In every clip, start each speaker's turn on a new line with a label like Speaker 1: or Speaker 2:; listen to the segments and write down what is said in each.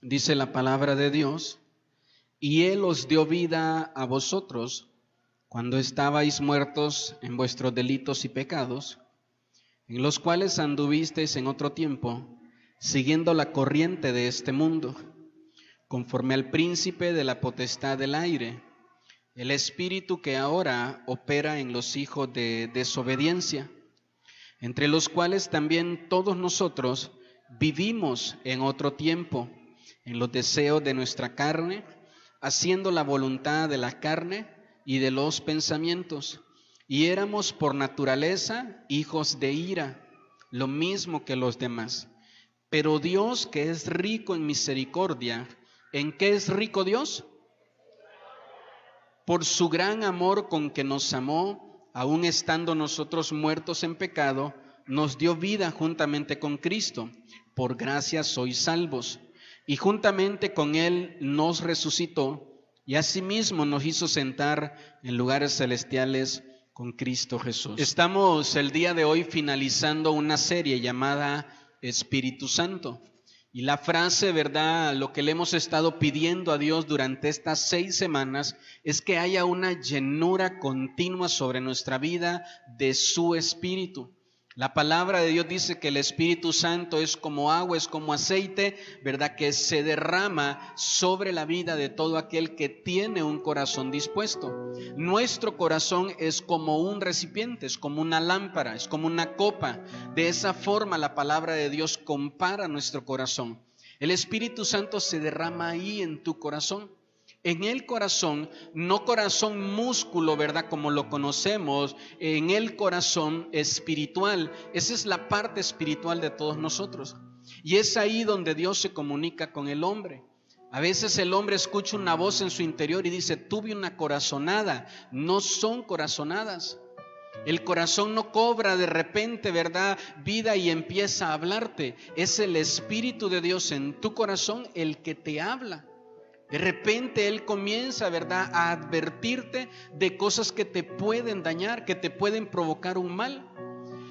Speaker 1: Dice la palabra de Dios: y Él os dio vida a vosotros cuando estabais muertos en vuestros delitos y pecados, en los cuales anduvisteis en otro tiempo, siguiendo la corriente de este mundo, conforme al príncipe de la potestad del aire, el espíritu que ahora opera en los hijos de desobediencia, entre los cuales también todos nosotros vivimos en otro tiempo, en los deseos de nuestra carne, haciendo la voluntad de la carne y de los pensamientos, y éramos por naturaleza hijos de ira, lo mismo que los demás. Pero Dios, que es rico en misericordia, ¿en qué es rico Dios? Por su gran amor con que nos amó, aun estando nosotros muertos en pecado, nos dio vida juntamente con Cristo. Por gracia sois salvos. Y juntamente con Él nos resucitó, y asimismo nos hizo sentar en lugares celestiales con Cristo Jesús. Estamos el día de hoy finalizando una serie llamada Espíritu Santo. Y la frase, ¿verdad?, lo que le hemos estado pidiendo a Dios durante estas 6 semanas es que haya una llenura continua sobre nuestra vida de su Espíritu. La palabra de Dios dice que el Espíritu Santo es como agua, es como aceite, ¿verdad?, que se derrama sobre la vida de todo aquel que tiene un corazón dispuesto. Nuestro corazón es como un recipiente, es como una lámpara, es como una copa. De esa forma la palabra de Dios compara nuestro corazón. El Espíritu Santo se derrama ahí en tu corazón. En el corazón, no corazón músculo, ¿verdad?, como lo conocemos, en el corazón espiritual. Esa es la parte espiritual de todos nosotros. Y es ahí donde Dios se comunica con el hombre. A veces el hombre escucha una voz en su interior y dice: tuve una corazonada. No son corazonadas. El corazón no cobra de repente, ¿verdad?, vida y empieza a hablarte. Es el Espíritu de Dios en tu corazón el que te habla. De repente Él comienza, ¿verdad?, a advertirte de cosas que te pueden dañar, que te pueden provocar un mal.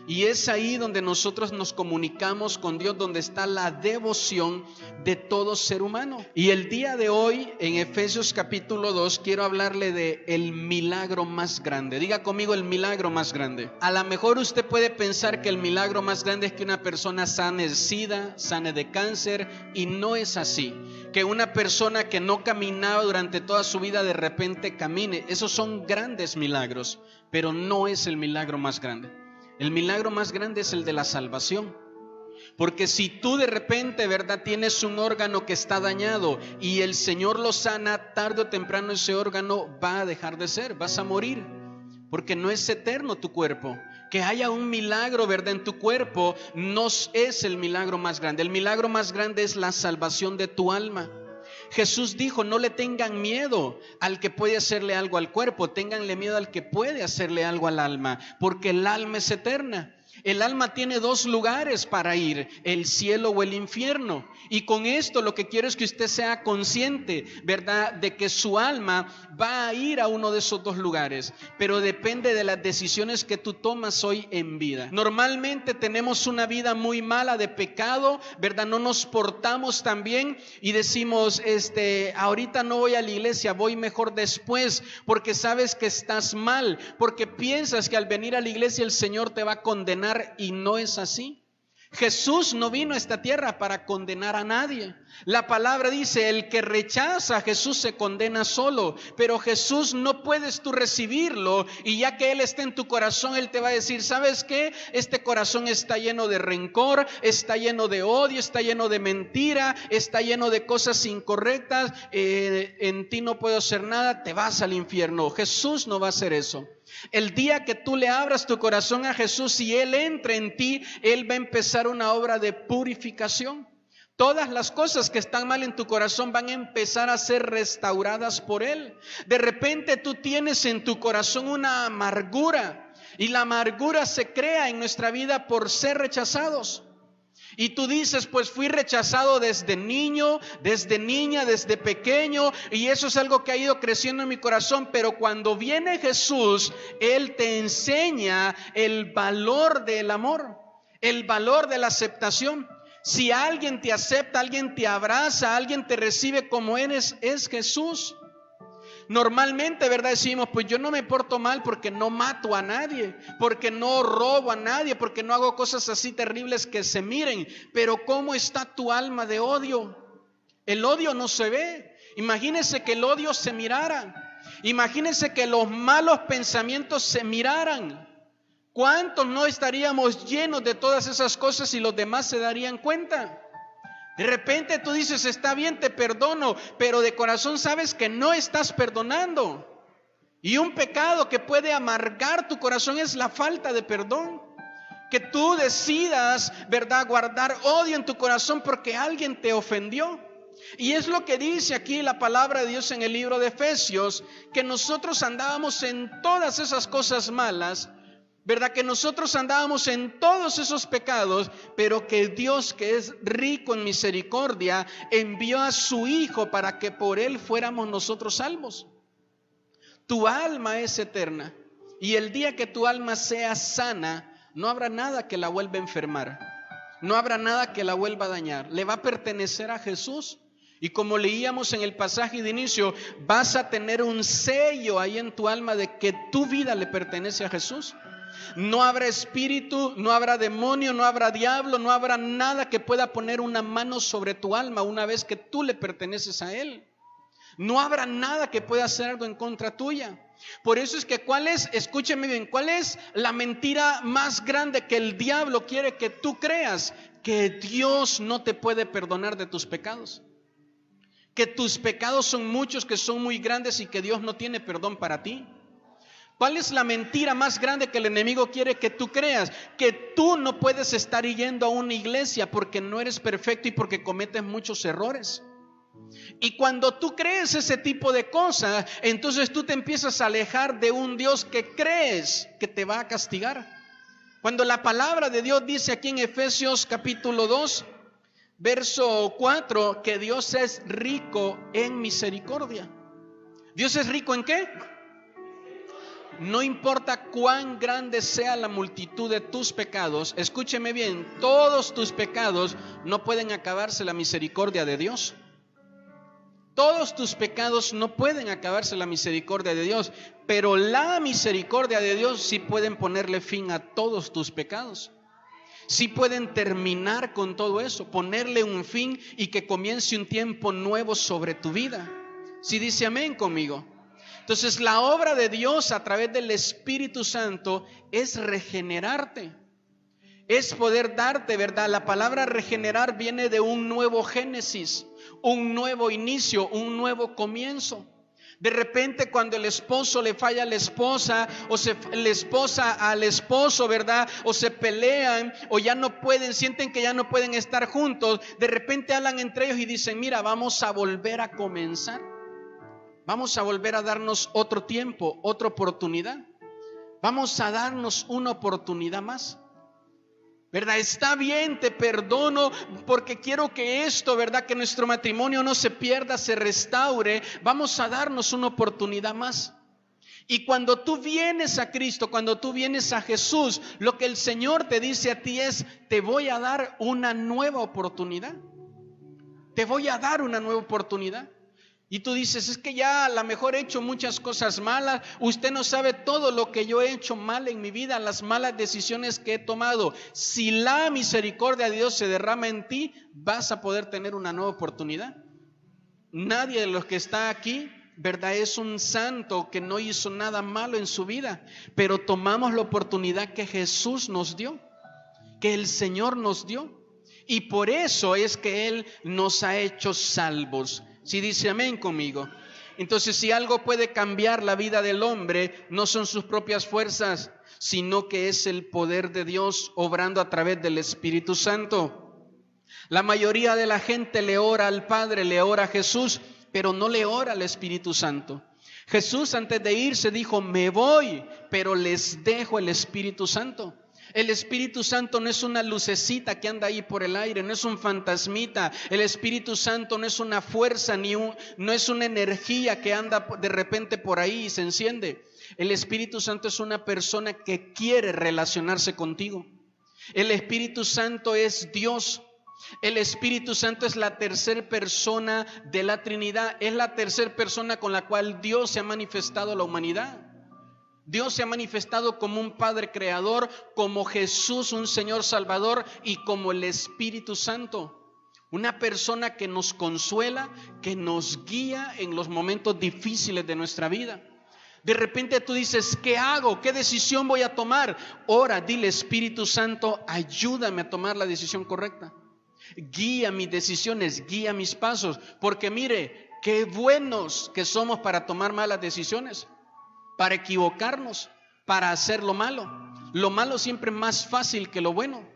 Speaker 1: Y es ahí donde nosotros nos comunicamos con Dios, donde está la devoción de todo ser humano. Y el día de hoy, en Efesios capítulo 2, quiero hablarle de el milagro más grande. Diga conmigo: el milagro más grande. A lo mejor usted puede pensar que el milagro más grande es que una persona sane de SIDA, sane de cáncer, y no es así. Que una persona que no caminaba durante toda su vida de repente camine. Esos son grandes milagros, pero no es el milagro más grande. El milagro más grande es el de la salvación. Porque si tú de repente, ¿verdad?, tienes un órgano que está dañado y el Señor lo sana, tarde o temprano ese órgano va a dejar de ser, vas a morir. Porque no es eterno tu cuerpo. Que haya un milagro, ¿verdad?, en tu cuerpo no es el milagro más grande. El milagro más grande es la salvación de tu alma. Jesús dijo: no le tengan miedo al que puede hacerle algo al cuerpo, ténganle miedo al que puede hacerle algo al alma, porque el alma es eterna. El alma tiene 2 lugares para ir: el cielo o el infierno. Y con esto lo que quiero es que usted sea consciente, ¿verdad?, de que su alma va a ir a uno de esos 2 lugares, pero depende de las decisiones que tú tomas hoy en vida. Normalmente tenemos una vida muy mala de pecado, ¿verdad? No nos portamos tan bien y decimos: ahorita no voy a la iglesia, voy mejor después, porque sabes que estás mal, porque piensas que al venir a la iglesia el Señor te va a condenar. Y no es así. Jesús no vino a esta tierra para condenar a nadie. La palabra dice: el que rechaza a Jesús se condena solo. Pero Jesús no puedes tú recibirlo, y ya que Él está en tu corazón, Él te va a decir: ¿sabes qué? Este corazón está lleno de rencor, está lleno de odio, está lleno de mentira, está lleno de cosas incorrectas, en ti no puedo hacer nada, te vas al infierno. Jesús no va a hacer eso. El día que tú le abras tu corazón a Jesús y Él entre en ti, Él va a empezar una obra de purificación. Todas las cosas que están mal en tu corazón van a empezar a ser restauradas por Él. De repente tú tienes en tu corazón una amargura, y la amargura se crea en nuestra vida por ser rechazados. Y tú dices: pues fui rechazado desde niño, desde niña, desde pequeño, y eso es algo que ha ido creciendo en mi corazón. Pero cuando viene Jesús, Él te enseña el valor del amor, el valor de la aceptación. Si alguien te acepta, alguien te abraza, alguien te recibe como eres, es Jesús. Normalmente, ¿verdad? Decimos, pues yo no me porto mal porque no mato a nadie, porque no robo a nadie, porque no hago cosas así terribles que se miren. Pero ¿cómo está tu alma de odio? El odio no se ve. Imagínense que el odio se mirara. Imagínense que los malos pensamientos se miraran. ¿Cuántos no estaríamos llenos de todas esas cosas y los demás se darían cuenta? De repente tú dices, está bien, te perdono, pero de corazón sabes que no estás perdonando. Y un pecado que puede amargar tu corazón es la falta de perdón. Que tú decidas, ¿verdad?, guardar odio en tu corazón porque alguien te ofendió. Y es lo que dice aquí la palabra de Dios en el libro de Efesios, que nosotros andábamos en todas esas cosas malas, ¿verdad? Que nosotros andábamos en todos esos pecados, pero que Dios, que es rico en misericordia, envió a su Hijo para que por Él fuéramos nosotros salvos. Tu alma es eterna y el día que tu alma sea sana, no habrá nada que la vuelva a enfermar, no habrá nada que la vuelva a dañar. Le va a pertenecer a Jesús. Y como leíamos en el pasaje de inicio, vas a tener un sello ahí en tu alma de que tu vida le pertenece a Jesús. No habrá espíritu, no habrá demonio, no habrá diablo, no habrá nada que pueda poner una mano sobre tu alma una vez que tú le perteneces a Él. No habrá nada que pueda hacer algo en contra tuya. Por eso es que escúcheme bien, ¿cuál es la mentira más grande que el diablo quiere que tú creas? Que Dios no te puede perdonar de tus pecados. Que tus pecados son muchos, que son muy grandes y que Dios no tiene perdón para ti. ¿Cuál es la mentira más grande que el enemigo quiere que tú creas? Que tú no puedes estar yendo a una iglesia porque no eres perfecto y porque cometes muchos errores. Y cuando tú crees ese tipo de cosas, entonces tú te empiezas a alejar de un Dios que crees que te va a castigar. Cuando la palabra de Dios dice aquí en Efesios capítulo 2, verso 4, que Dios es rico en misericordia. ¿Dios es rico en qué? No importa cuán grande sea la multitud de tus pecados, escúcheme bien, todos tus pecados no pueden acabarse la misericordia de Dios. Todos tus pecados no pueden acabarse la misericordia de Dios, pero la misericordia de Dios sí pueden ponerle fin a todos tus pecados. Sí pueden terminar con todo eso, ponerle un fin y que comience un tiempo nuevo sobre tu vida. ¿Sí dice amén conmigo? Entonces la obra de Dios a través del Espíritu Santo es regenerarte. Es poder darte, ¿verdad? La palabra regenerar viene de un nuevo génesis, un nuevo inicio, un nuevo comienzo. De repente cuando el esposo le falla a la esposa, o la esposa al esposo, ¿verdad? O se pelean, o ya no pueden, sienten que ya no pueden estar juntos. De repente hablan entre ellos y dicen, mira, vamos a volver a comenzar. Vamos a volver a darnos otro tiempo, otra oportunidad. Vamos a darnos una oportunidad más. ¿Verdad? Está bien, te perdono porque quiero que esto, ¿verdad? Que nuestro matrimonio no se pierda, se restaure. Vamos a darnos una oportunidad más. Y cuando tú vienes a Cristo, cuando tú vienes a Jesús, lo que el Señor te dice a ti es, te voy a dar una nueva oportunidad. Te voy a dar una nueva oportunidad. Y tú dices, es que ya a lo mejor he hecho muchas cosas malas. Usted no sabe todo lo que yo he hecho mal en mi vida, las malas decisiones que he tomado. Si la misericordia de Dios se derrama en ti, vas a poder tener una nueva oportunidad. Nadie de los que está aquí, ¿verdad?, es un santo que no hizo nada malo en su vida. Pero tomamos la oportunidad que Jesús nos dio, que el Señor nos dio. Y por eso es que Él nos ha hecho salvos. Si dice amén conmigo. Entonces, si algo puede cambiar la vida del hombre, no son sus propias fuerzas, sino que es el poder de Dios obrando a través del Espíritu Santo. La mayoría de la gente le ora al Padre, le ora a Jesús, pero no le ora al Espíritu Santo. Jesús antes de irse dijo, me voy, pero les dejo el Espíritu Santo. El Espíritu Santo no es una lucecita que anda ahí por el aire, no es un fantasmita. El Espíritu Santo no es una fuerza, no es una energía que anda de repente por ahí y se enciende. El Espíritu Santo es una persona que quiere relacionarse contigo. El Espíritu Santo es Dios. El Espíritu Santo es la tercera persona de la Trinidad. Es la tercera persona con la cual Dios se ha manifestado a la humanidad. Dios se ha manifestado como un Padre creador, como Jesús, un Señor Salvador, y como el Espíritu Santo. Una persona que nos consuela, que nos guía en los momentos difíciles de nuestra vida. De repente tú dices, ¿qué hago? ¿Qué decisión voy a tomar? Ora, dile, Espíritu Santo, ayúdame a tomar la decisión correcta. Guía mis decisiones, guía mis pasos. Porque mire, qué buenos que somos para tomar malas decisiones, para equivocarnos, para hacer lo malo. Lo malo siempre es más fácil que lo bueno.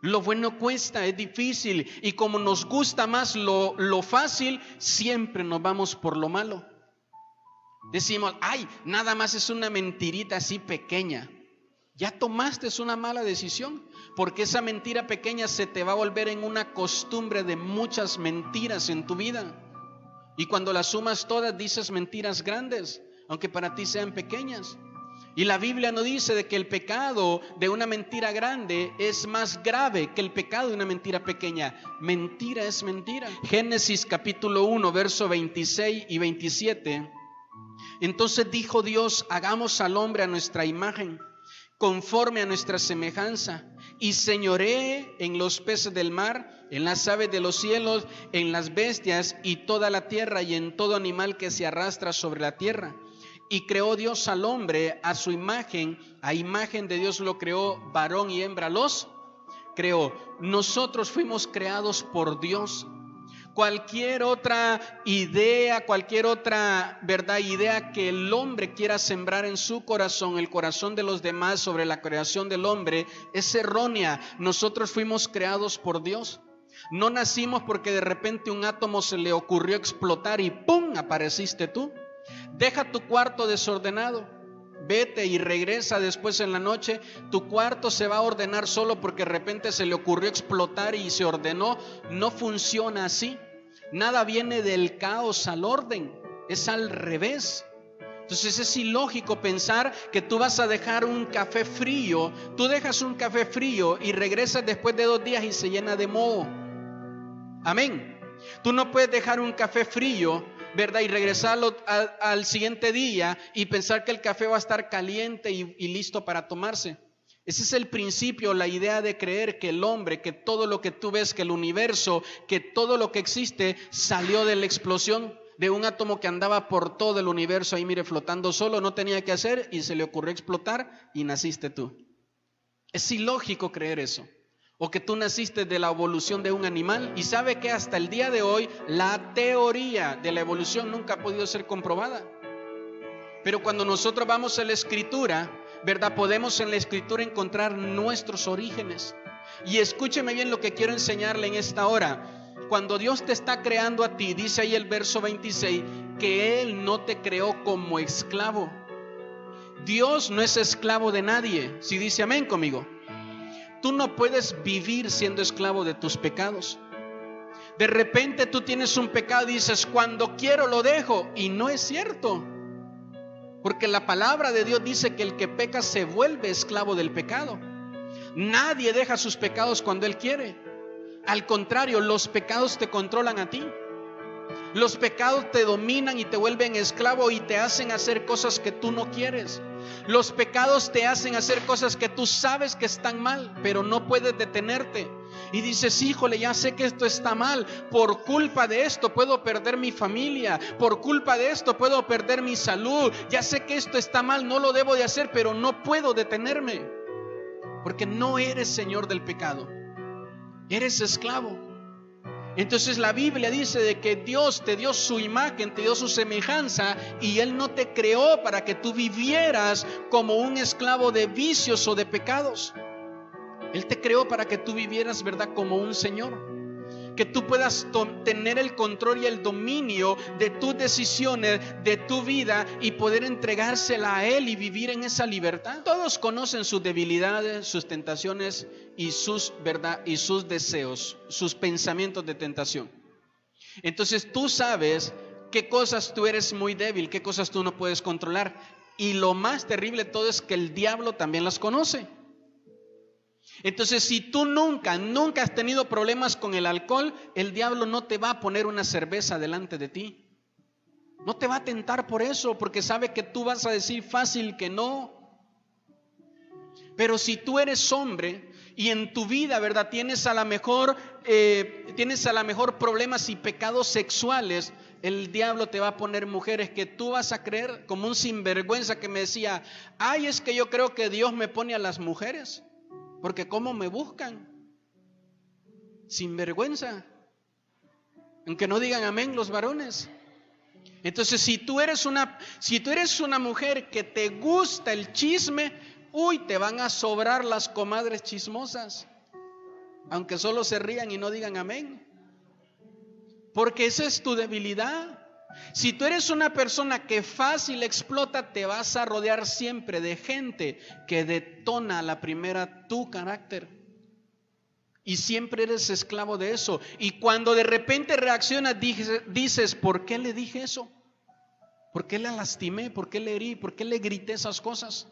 Speaker 1: Lo bueno cuesta, es difícil. Y como nos gusta más lo fácil, siempre nos vamos por lo malo. Decimos, ay, nada más es una mentirita así pequeña. Ya tomaste una mala decisión, porque esa mentira pequeña se te va a volver en una costumbre de muchas mentiras en tu vida. Y cuando las sumas todas, dices mentiras grandes, aunque para ti sean pequeñas. Y la Biblia no dice de que el pecado de una mentira grande es más grave que el pecado de una mentira pequeña. Mentira es mentira. Génesis capítulo 1, verso 26 y 27. Entonces dijo Dios, hagamos al hombre a nuestra imagen, conforme a nuestra semejanza, y señoree en los peces del mar, en las aves de los cielos, en las bestias y toda la tierra, y en todo animal que se arrastra sobre la tierra. Y creó Dios al hombre a su imagen, a imagen de Dios lo creó, varón y hembra los creó. Nosotros fuimos creados por Dios. Cualquier otra idea, cualquier otra idea que el hombre quiera sembrar en su corazón, el corazón de los demás sobre la creación del hombre, es errónea. Nosotros fuimos creados por Dios. No nacimos porque de repente un átomo se le ocurrió explotar y ¡pum!, apareciste tú. Deja tu cuarto desordenado, vete y regresa después en la noche. Tu cuarto se va a ordenar solo porque de repente se le ocurrió explotar y se ordenó. No funciona así. Nada viene del caos al orden, es al revés. Entonces es ilógico pensar que tú vas a dejar un café frío. Tú dejas un café frío y regresas después de 2 días y se llena de moho. Amén. Tú no puedes dejar un café frío, y regresarlo al siguiente día y pensar que el café va a estar caliente y listo para tomarse. Ese es el principio, la idea de creer que el hombre, que todo lo que tú ves, que el universo, que todo lo que existe salió de la explosión de un átomo que andaba por todo el universo ahí, mire, flotando solo, no tenía que hacer y se le ocurrió explotar y naciste tú. Es ilógico creer eso. O que tú naciste de la evolución de un animal. Y sabe que hasta el día de hoy la teoría de la evolución nunca ha podido ser comprobada. Pero cuando nosotros vamos a la Escritura, podemos en la Escritura encontrar nuestros orígenes. Y escúcheme bien lo que quiero enseñarle en esta hora. Cuando Dios te está creando a ti, dice ahí el verso 26, que Él no te creó como esclavo. Dios no es esclavo de nadie. Si dice amén conmigo. Tú no puedes vivir siendo esclavo de tus pecados. De repente tú tienes un pecado y dices, cuando quiero lo dejo. Y no es cierto. Porque la palabra de Dios dice que el que peca se vuelve esclavo del pecado. Nadie deja sus pecados cuando él quiere. Al contrario, los pecados te controlan a ti. Los pecados te dominan y te vuelven esclavo y te hacen hacer cosas que tú no quieres. Los pecados te hacen hacer cosas que tú sabes que están mal, pero no puedes detenerte. Y dices, híjole, ya sé que esto está mal. Por culpa de esto puedo perder mi familia. Por culpa de esto puedo perder mi salud. Ya sé que esto está mal, no lo debo de hacer, pero no puedo detenerme. Porque no eres señor del pecado. Eres esclavo. Entonces la Biblia dice de que Dios te dio su imagen, te dio su semejanza, y Él no te creó para que tú vivieras como un esclavo de vicios o de pecados. Él te creó para que tú vivieras, como un Señor. Que tú puedas tener el control y el dominio de tus decisiones, de tu vida, y poder entregársela a Él y vivir en esa libertad. Todos conocen sus debilidades, sus tentaciones y sus deseos, sus pensamientos de tentación. Entonces tú sabes qué cosas tú eres muy débil, qué cosas tú no puedes controlar. Y lo más terrible de todo es que el diablo también las conoce. Entonces, si tú nunca has tenido problemas con el alcohol, el diablo no te va a poner una cerveza delante de ti. No te va a tentar por eso, porque sabe que tú vas a decir fácil que no. Pero si tú eres hombre y en tu vida, ¿verdad?, tienes a lo mejor problemas y pecados sexuales, el diablo te va a poner mujeres que tú vas a creer, como un sinvergüenza que me decía, ay, es que yo creo que Dios me pone a las mujeres, porque ¿cómo me buscan? Sinvergüenza. Aunque no digan amén los varones. Entonces, si tú eres una mujer que te gusta el chisme, uy, te van a sobrar las comadres chismosas, aunque solo se rían y no digan amén, porque esa es tu debilidad. Si tú eres una persona que fácil explota, te vas a rodear siempre de gente que detona a la primera tu carácter, y siempre eres esclavo de eso. Y cuando de repente reaccionas, dices, ¿por qué le dije eso? ¿Por qué la lastimé? ¿Por qué le herí? ¿Por qué le grité esas cosas?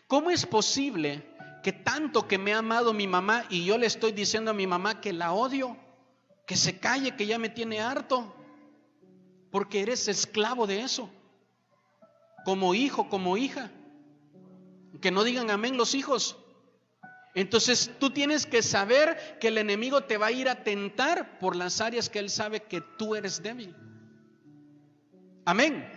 Speaker 1: ¿Cómo es posible que tanto que me ha amado mi mamá y yo le estoy diciendo a mi mamá que la odio, que se calle, que ya me tiene harto? Porque eres esclavo de eso, como hijo, como hija. Que no digan amén los hijos. Entonces tú tienes que saber que el enemigo te va a ir a tentar por las áreas que él sabe que tú eres débil. Amén.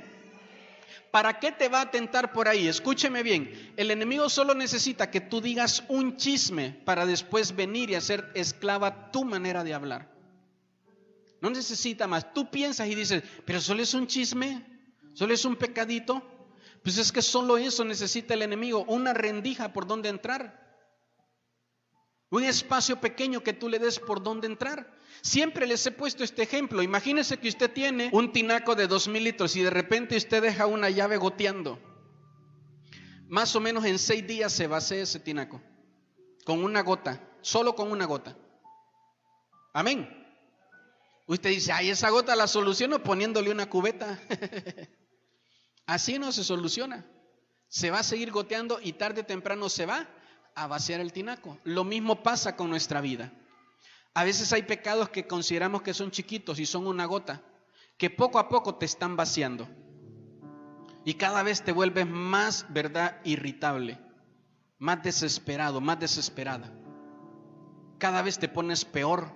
Speaker 1: ¿Para qué te va a tentar por ahí? Escúcheme bien, el enemigo solo necesita que tú digas un chisme para después venir y hacer esclava tu manera de hablar. No necesita más. Tú piensas y dices, pero solo es un chisme, solo es un pecadito. Pues es que solo eso necesita el enemigo, una rendija por donde entrar. Un espacio pequeño que tú le des por donde entrar. Siempre les he puesto este ejemplo. Imagínese que usted tiene un tinaco de 2,000 litros y de repente usted deja una llave goteando. Más o menos en 6 días se vacía ese tinaco. Con una gota, solo con una gota. Amén. Usted dice, ay, esa gota la soluciono poniéndole una cubeta. Así no se soluciona. Se va a seguir goteando y tarde o temprano se va a vaciar el tinaco. Lo mismo pasa con nuestra vida. A veces hay pecados que consideramos que son chiquitos y son una gota, que poco a poco te están vaciando. Y cada vez te vuelves más, ¿verdad?, irritable, más desesperado, más desesperada. Cada vez te pones peor.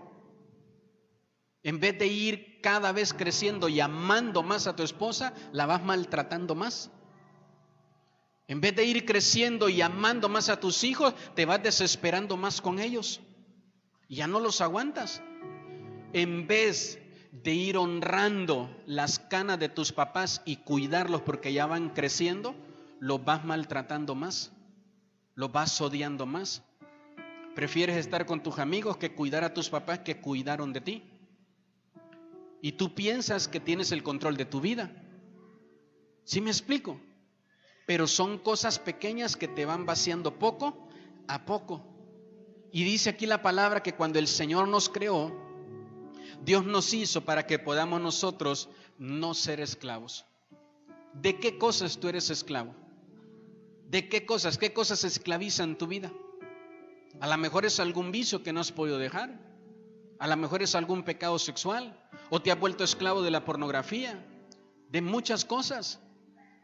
Speaker 1: En vez de ir cada vez creciendo y amando más a tu esposa, la vas maltratando más. En vez de ir creciendo y amando más a tus hijos, te vas desesperando más con ellos. Ya no los aguantas. En vez de ir honrando las canas de tus papás y cuidarlos porque ya van creciendo, los vas maltratando más, los vas odiando más. Prefieres estar con tus amigos que cuidar a tus papás que cuidaron de ti. Y tú piensas que tienes el control de tu vida. ¿Sí me explico? Pero son cosas pequeñas que te van vaciando poco a poco. Y dice aquí la palabra que cuando el Señor nos creó, Dios nos hizo para que podamos nosotros no ser esclavos. ¿De qué cosas tú eres esclavo? ¿De qué cosas? ¿Qué cosas esclavizan tu vida? A lo mejor es algún vicio que no has podido dejar. A lo mejor es algún pecado sexual. O te has vuelto esclavo de la pornografía. De muchas cosas.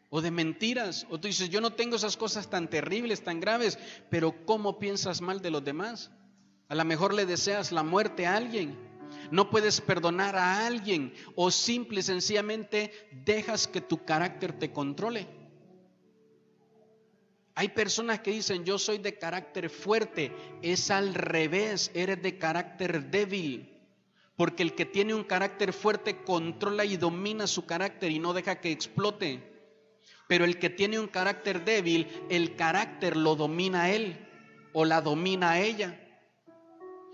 Speaker 1: O de mentiras. O tú dices, yo no tengo esas cosas tan terribles, tan graves. Pero ¿cómo piensas mal de los demás? A lo mejor le deseas la muerte a alguien. No puedes perdonar a alguien. O simple y sencillamente dejas que tu carácter te controle. Hay personas que dicen, yo soy de carácter fuerte. Es al revés, eres de carácter débil. Porque el que tiene un carácter fuerte controla y domina su carácter y no deja que explote. Pero el que tiene un carácter débil, el carácter lo domina a él o la domina a ella.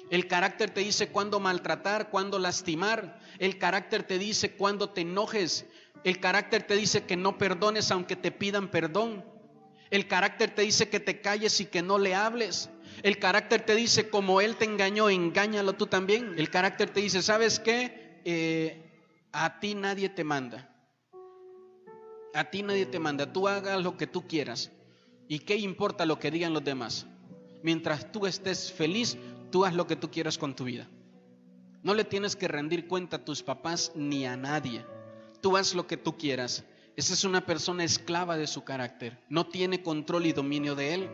Speaker 1: El carácter te dice cuándo maltratar, cuándo lastimar. El carácter te dice cuándo te enojes. El carácter te dice que no perdones aunque te pidan perdón. El carácter te dice que te calles y que no le hables. El carácter te dice, como él te engañó, engáñalo tú también. El carácter te dice, ¿sabes qué? A ti nadie te manda. A ti nadie te manda. Tú hagas lo que tú quieras. ¿Y qué importa lo que digan los demás? Mientras tú estés feliz, tú haz lo que tú quieras con tu vida. No le tienes que rendir cuenta a tus papás ni a nadie. Tú haz lo que tú quieras. Esa es una persona esclava de su carácter. No tiene control y dominio de él.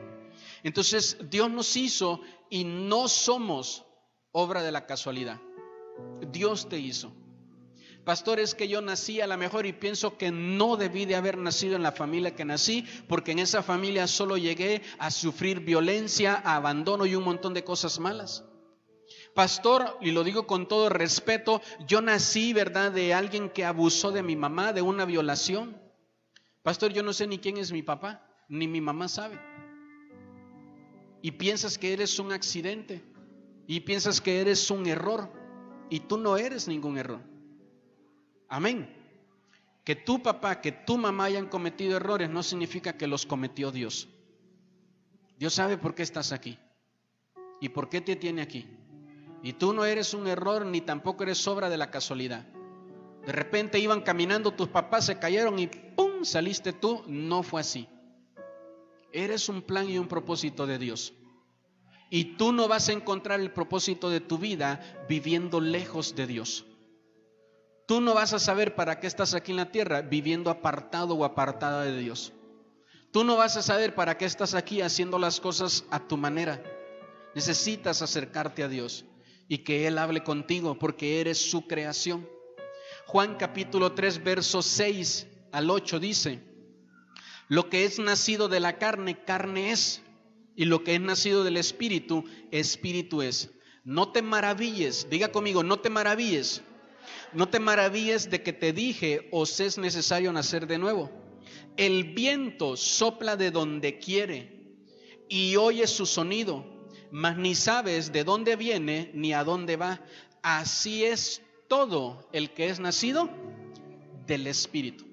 Speaker 1: Entonces Dios nos hizo y no somos obra de la casualidad. Dios te hizo. Pastor, es que yo nací a lo mejor y pienso que no debí de haber nacido en la familia que nací, porque en esa familia solo llegué a sufrir violencia, abandono y un montón de cosas malas. Pastor, y lo digo con todo respeto, yo nací, ¿verdad?, de alguien que abusó de mi mamá, de una violación. Pastor, yo no sé ni quién es mi papá, ni mi mamá sabe. Y piensas que eres un accidente, y piensas que eres un error, y tú no eres ningún error. Amén. Que tu papá, que tu mamá hayan cometido errores no significa que los cometió Dios. Dios sabe por qué estás aquí y por qué te tiene aquí. Y tú no eres un error ni tampoco eres obra de la casualidad. De repente iban caminando, tus papás se cayeron y ¡pum!, saliste tú. No fue así. Eres un plan y un propósito de Dios. Y tú no vas a encontrar el propósito de tu vida viviendo lejos de Dios. Tú no vas a saber para qué estás aquí en la tierra viviendo apartado o apartada de Dios. Tú no vas a saber para qué estás aquí haciendo las cosas a tu manera. Necesitas acercarte a Dios y que Él hable contigo porque eres su creación. Juan capítulo 3 versos 6 al 8 dice: lo que es nacido de la carne, carne es, y lo que es nacido del Espíritu, Espíritu es. No te maravilles, diga conmigo, no te maravilles. No te maravilles de que te dije, os es necesario nacer de nuevo. El viento sopla de donde quiere y oyes su sonido, mas ni sabes de dónde viene ni a dónde va. Así es todo el que es nacido del Espíritu.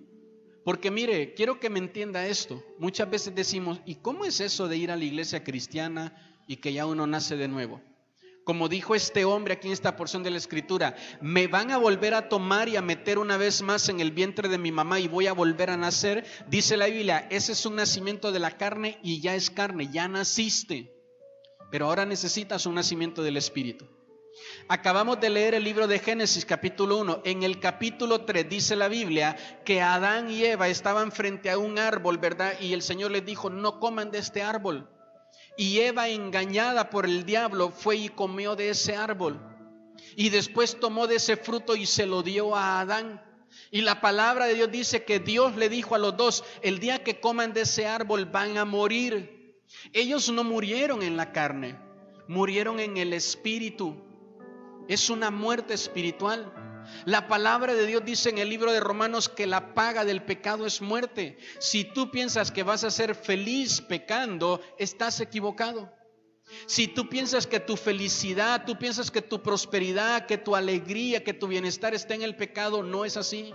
Speaker 1: Porque mire, quiero que me entienda esto. Muchas veces decimos, ¿y cómo es eso de ir a la iglesia cristiana y que ya uno nace de nuevo? Como dijo este hombre aquí en esta porción de la Escritura, me van a volver a tomar y a meter una vez más en el vientre de mi mamá y voy a volver a nacer. Dice la Biblia, ese es un nacimiento de la carne y ya es carne, ya naciste. Pero ahora necesitas un nacimiento del Espíritu. Acabamos de leer el libro de Génesis capítulo 1. En el capítulo 3 dice la Biblia que Adán y Eva estaban frente a un árbol, ¿verdad? Y el Señor les dijo, no coman de este árbol. Y Eva, engañada por el diablo, fue y comió de ese árbol. Y después tomó de ese fruto y se lo dio a Adán. Y la palabra de Dios dice que Dios le dijo a los dos, el día que coman de ese árbol van a morir. Ellos no murieron en la carne, murieron en el espíritu. Es una muerte espiritual. La palabra de Dios dice en el libro de Romanos que la paga del pecado es muerte. Si tú piensas que vas a ser feliz pecando, estás equivocado. Si tú piensas que tu felicidad, tú piensas que tu prosperidad, que tu alegría, que tu bienestar está en el pecado, no es así.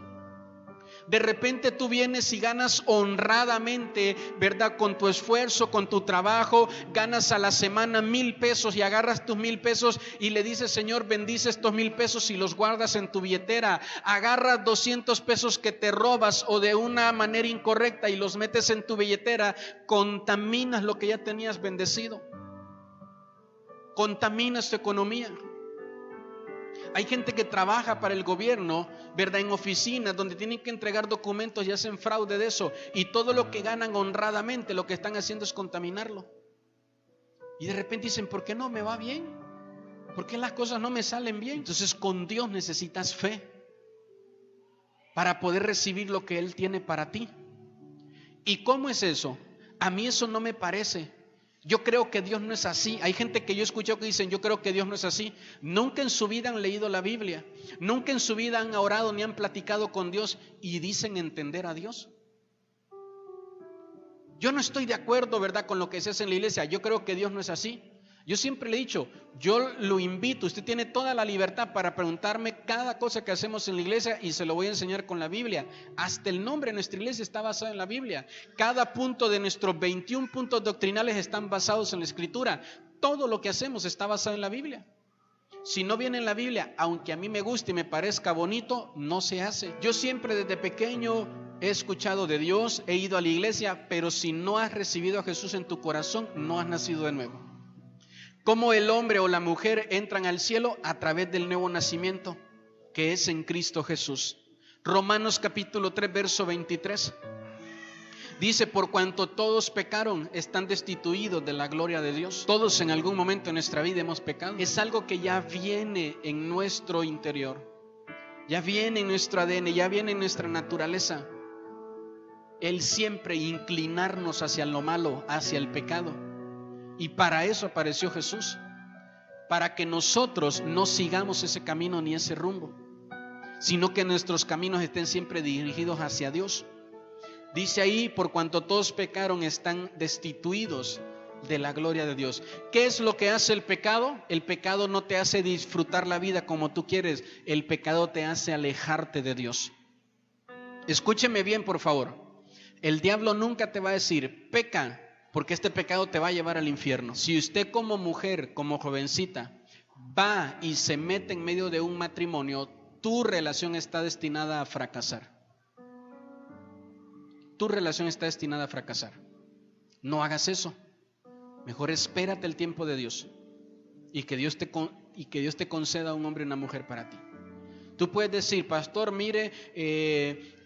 Speaker 1: De repente tú vienes y ganas honradamente, ¿verdad? Con tu esfuerzo, con tu trabajo, ganas a la semana 1,000 pesos y agarras tus 1,000 pesos y le dices, Señor, bendice estos 1,000 pesos y los guardas en tu billetera. Agarras 200 pesos que te robas o de una manera incorrecta y los metes en tu billetera, contaminas lo que ya tenías bendecido. Contaminas tu economía. Hay gente que trabaja para el gobierno, ¿verdad?, en oficinas donde tienen que entregar documentos y hacen fraude de eso. Y todo lo que ganan honradamente, lo que están haciendo es contaminarlo. Y de repente dicen, ¿por qué no me va bien? ¿Por qué las cosas no me salen bien? Entonces con Dios necesitas fe para poder recibir lo que Él tiene para ti. ¿Y cómo es eso? A mí eso no me parece. Yo creo que Dios no es así. Hay gente que yo escucho que dicen, yo creo que Dios no es así. Nunca en su vida han leído la Biblia. Nunca en su vida han orado ni han platicado con Dios y dicen entender a Dios. Yo no estoy de acuerdo, ¿verdad?, con lo que se hace en la iglesia. Yo creo que Dios no es así. Yo siempre le he dicho, yo lo invito, usted tiene toda la libertad para preguntarme cada cosa que hacemos en la iglesia y se lo voy a enseñar con la Biblia. Hasta el nombre de nuestra iglesia está basado en la Biblia. Cada punto de nuestros 21 puntos doctrinales están basados en la Escritura. Todo lo que hacemos está basado en la Biblia. Si no viene en la Biblia, aunque a mí me guste y me parezca bonito, no se hace. Yo siempre desde pequeño he escuchado de Dios, he ido a la iglesia, pero si no has recibido a Jesús en tu corazón, no has nacido de nuevo. ¿Cómo el hombre o la mujer entran al cielo? A través del nuevo nacimiento, que es en Cristo Jesús. Romanos capítulo 3, verso 23. Dice, por cuanto todos pecaron, están destituidos de la gloria de Dios. Todos en algún momento en nuestra vida hemos pecado. Es algo que ya viene en nuestro interior, ya viene en nuestro ADN, ya viene en nuestra naturaleza. El siempre inclinarnos hacia lo malo, hacia el pecado. Y para eso apareció Jesús, para que nosotros no sigamos ese camino ni ese rumbo, sino que nuestros caminos estén siempre dirigidos hacia Dios. Dice ahí, por cuanto todos pecaron, están destituidos de la gloria de Dios. ¿Qué es lo que hace el pecado? El pecado no te hace disfrutar la vida como tú quieres. El pecado te hace alejarte de Dios. Escúcheme bien, por favor. El diablo nunca te va a decir, peca, porque este pecado te va a llevar al infierno. Si usted como mujer, como jovencita, va y se mete en medio de un matrimonio, tu relación está destinada a fracasar. Tu relación está destinada a fracasar. No hagas eso. Mejor espérate el tiempo de Dios y que Dios te conceda un hombre y una mujer para ti. Tú puedes decir, pastor, mire,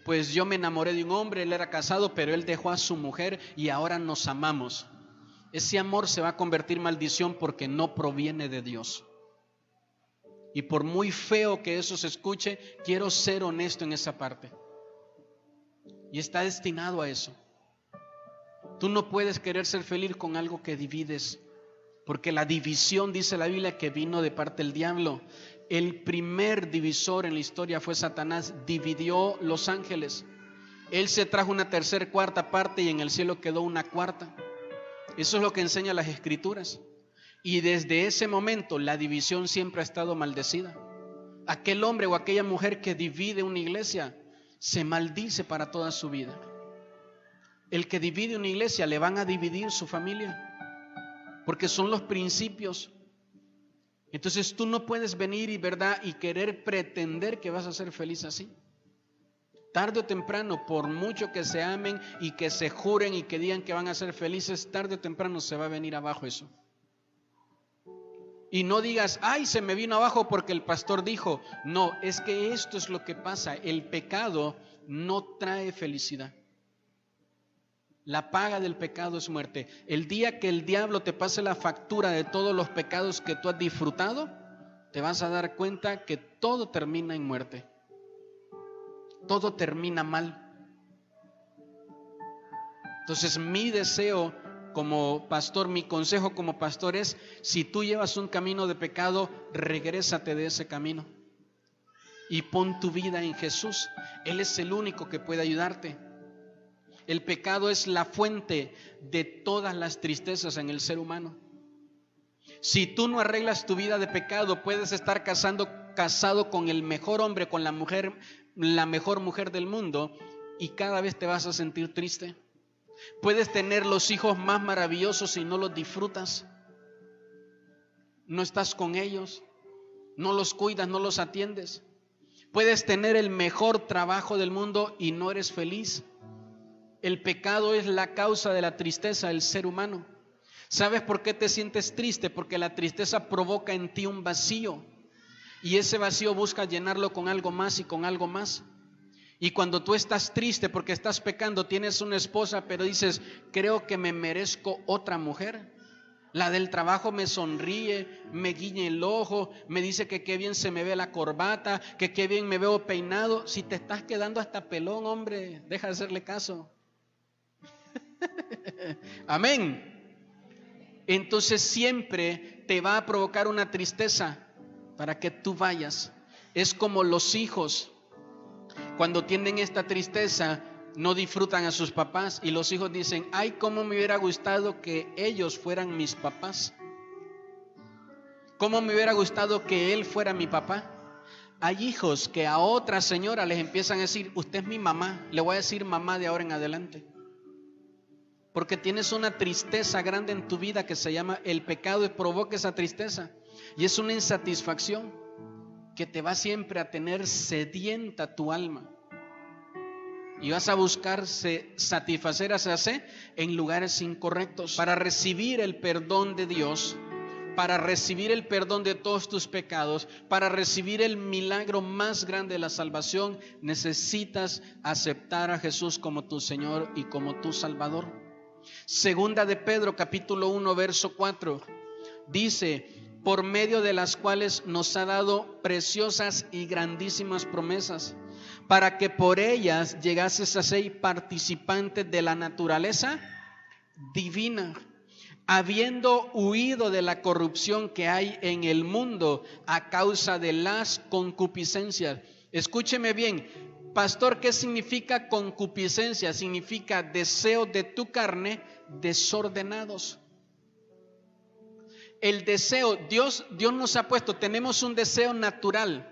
Speaker 1: pues yo me enamoré de un hombre, él era casado, pero él dejó a su mujer y ahora nos amamos. Ese amor se va a convertir en maldición porque no proviene de Dios. Y por muy feo que eso se escuche, quiero ser honesto en esa parte. Y está destinado a eso. Tú no puedes querer ser feliz con algo que divides, porque la división, dice la Biblia, que vino de parte del diablo. El primer divisor en la historia fue Satanás, dividió los ángeles. Él se trajo una tercera, cuarta parte y en el cielo quedó una cuarta. Eso es lo que enseñan las Escrituras. Y desde ese momento la división siempre ha estado maldecida. Aquel hombre o aquella mujer que divide una iglesia se maldice para toda su vida. El que divide una iglesia, le van a dividir su familia, porque son los principios. Entonces tú no puedes venir y querer pretender que vas a ser feliz así. Tarde o temprano, por mucho que se amen y que se juren y que digan que van a ser felices, tarde o temprano se va a venir abajo eso. Y no digas, ay, se me vino abajo porque el pastor dijo. No, es que esto es lo que pasa. El pecado no trae felicidad. La paga del pecado es muerte. El día que el diablo te pase la factura de todos los pecados que tú has disfrutado, te vas a dar cuenta que todo termina en muerte. Todo termina mal. Entonces mi deseo como pastor, mi consejo como pastor es, si tú llevas un camino de pecado, regrésate de ese camino y pon tu vida en Jesús. Él es el único que puede ayudarte. El pecado es la fuente de todas las tristezas en el ser humano. Si tú no arreglas tu vida de pecado, puedes estar casado con el mejor hombre, con la mejor mujer del mundo, y cada vez te vas a sentir triste. Puedes tener los hijos más maravillosos y no los disfrutas. No estás con ellos, no los cuidas, no los atiendes. Puedes tener el mejor trabajo del mundo y no eres feliz. El pecado es la causa de la tristeza del ser humano. ¿Sabes por qué te sientes triste? Porque la tristeza provoca en ti un vacío. Y ese vacío busca llenarlo con algo más y con algo más. Y cuando tú estás triste porque estás pecando, tienes una esposa, pero dices, creo que me merezco otra mujer. La del trabajo me sonríe, me guiña el ojo, me dice que qué bien se me ve la corbata, que qué bien me veo peinado. Si te estás quedando hasta pelón, hombre, deja de hacerle caso. Amén. Entonces siempre te va a provocar una tristeza para que tú vayas. Es como los hijos. Cuando tienen esta tristeza, no disfrutan a sus papás y los hijos dicen, ay, cómo me hubiera gustado que ellos fueran mis papás. Cómo me hubiera gustado que él fuera mi papá. Hay hijos que a otra señora les empiezan a decir, usted es mi mamá, le voy a decir mamá de ahora en adelante. Porque tienes una tristeza grande en tu vida que se llama el pecado y provoca esa tristeza. Y es una insatisfacción que te va siempre a tener sedienta tu alma. Y vas a buscar satisfacer esa sed en lugares incorrectos. Para recibir el perdón de Dios, para recibir el perdón de todos tus pecados, para recibir el milagro más grande de la salvación, necesitas aceptar a Jesús como tu Señor y como tu Salvador. Segunda de Pedro, capítulo 1, verso 4, dice: por medio de las cuales nos ha dado preciosas y grandísimas promesas, para que por ellas llegases a ser participantes de la naturaleza divina, habiendo huido de la corrupción que hay en el mundo a causa de las concupiscencias. Escúcheme bien, pastor, ¿qué significa concupiscencia? Significa deseos de tu carne desordenados. El deseo, Dios nos ha puesto, tenemos un deseo natural.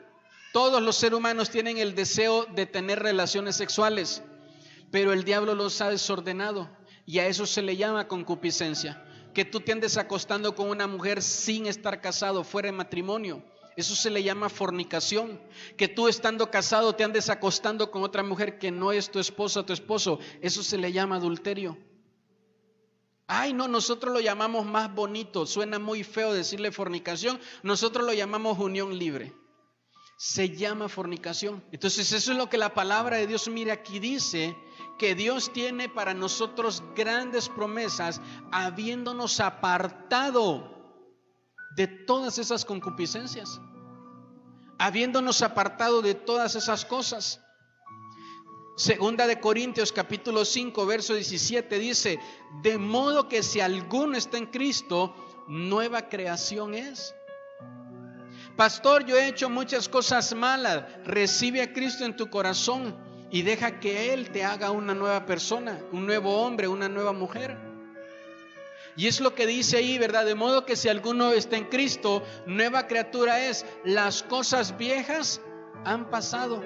Speaker 1: Todos los seres humanos tienen el deseo de tener relaciones sexuales, pero el diablo los ha desordenado y a eso se le llama concupiscencia. Que tú te andes acostando con una mujer sin estar casado, fuera de matrimonio, eso se le llama fornicación. Que tú estando casado te andes acostando con otra mujer que no es tu esposa o tu esposo, eso se le llama adulterio. Ay, no, nosotros lo llamamos más bonito, suena muy feo decirle fornicación, nosotros lo llamamos unión libre. Se llama fornicación. Entonces eso es lo que la palabra de Dios, mire, aquí dice que Dios tiene para nosotros grandes promesas, habiéndonos apartado de todas esas concupiscencias, habiéndonos apartado de todas esas cosas. Segunda de Corintios capítulo 5 verso 17 dice: de modo que si alguno está en Cristo, nueva creación es. Pastor, yo he hecho muchas cosas malas. Recibe a Cristo en tu corazón y deja que Él te haga una nueva persona, un nuevo hombre, una nueva mujer. Y es lo que dice ahí, ¿verdad? De modo que si alguno está en Cristo, nueva criatura es. Las cosas viejas han pasado.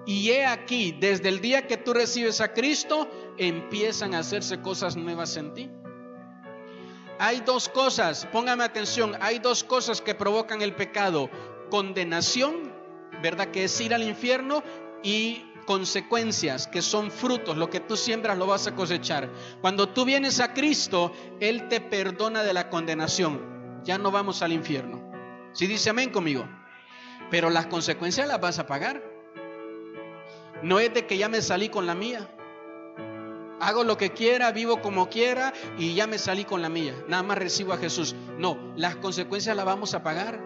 Speaker 1: Y he aquí, desde el día que tú recibes a Cristo, empiezan a hacerse cosas nuevas en ti. Hay dos cosas, póngame atención, hay dos cosas que provocan el pecado: condenación, ¿verdad? Que es ir al infierno, y consecuencias, que son frutos. Lo que tú siembras lo vas a cosechar. Cuando tú vienes a Cristo, Él te perdona de la condenación. Ya no vamos al infierno. ¿Sí dice amén conmigo? Pero las consecuencias las vas a pagar. No es de que ya me salí con la mía. Hago lo que quiera, vivo como quiera y ya me salí con la mía. Nada más recibo a Jesús. No, las consecuencias las vamos a pagar.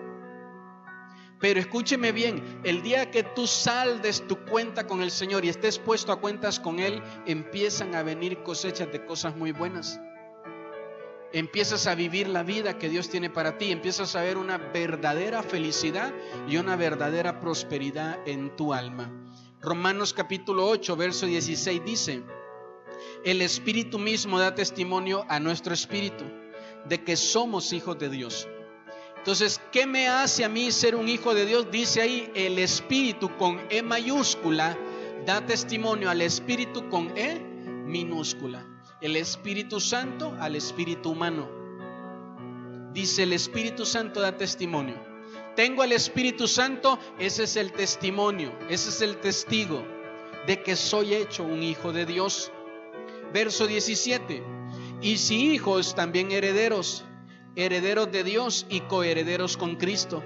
Speaker 1: Pero escúcheme bien, el día que tú saldes tu cuenta con el Señor y estés puesto a cuentas con Él, empiezan a venir cosechas de cosas muy buenas. Empiezas a vivir la vida que Dios tiene para ti. Empiezas a ver una verdadera felicidad y una verdadera prosperidad en tu alma. Romanos capítulo 8, verso 16 dice: el Espíritu mismo da testimonio a nuestro espíritu de que somos hijos de Dios. Entonces, ¿qué me hace a mí ser un hijo de Dios? Dice ahí, el Espíritu con E mayúscula da testimonio al Espíritu con E minúscula. El Espíritu Santo al Espíritu humano. Dice, el Espíritu Santo da testimonio. Tengo al Espíritu Santo, ese es el testimonio, ese es el testigo de que soy hecho un hijo de Dios. Verso 17: y si hijos, también herederos, herederos de Dios y coherederos con Cristo,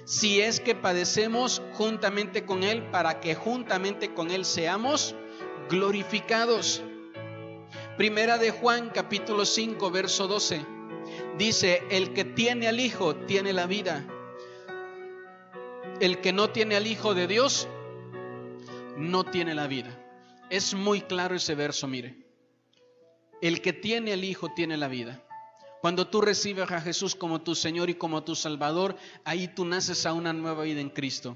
Speaker 1: si es que padecemos juntamente con Él, para que juntamente con Él seamos glorificados. Primera de Juan capítulo 5 verso 12 dice: el que tiene al Hijo tiene la vida. El que no tiene al Hijo de Dios no tiene la vida. Es muy claro ese verso, mire. El que tiene al Hijo tiene la vida. Cuando tú recibes a Jesús como tu Señor y como tu Salvador, ahí tú naces a una nueva vida en Cristo.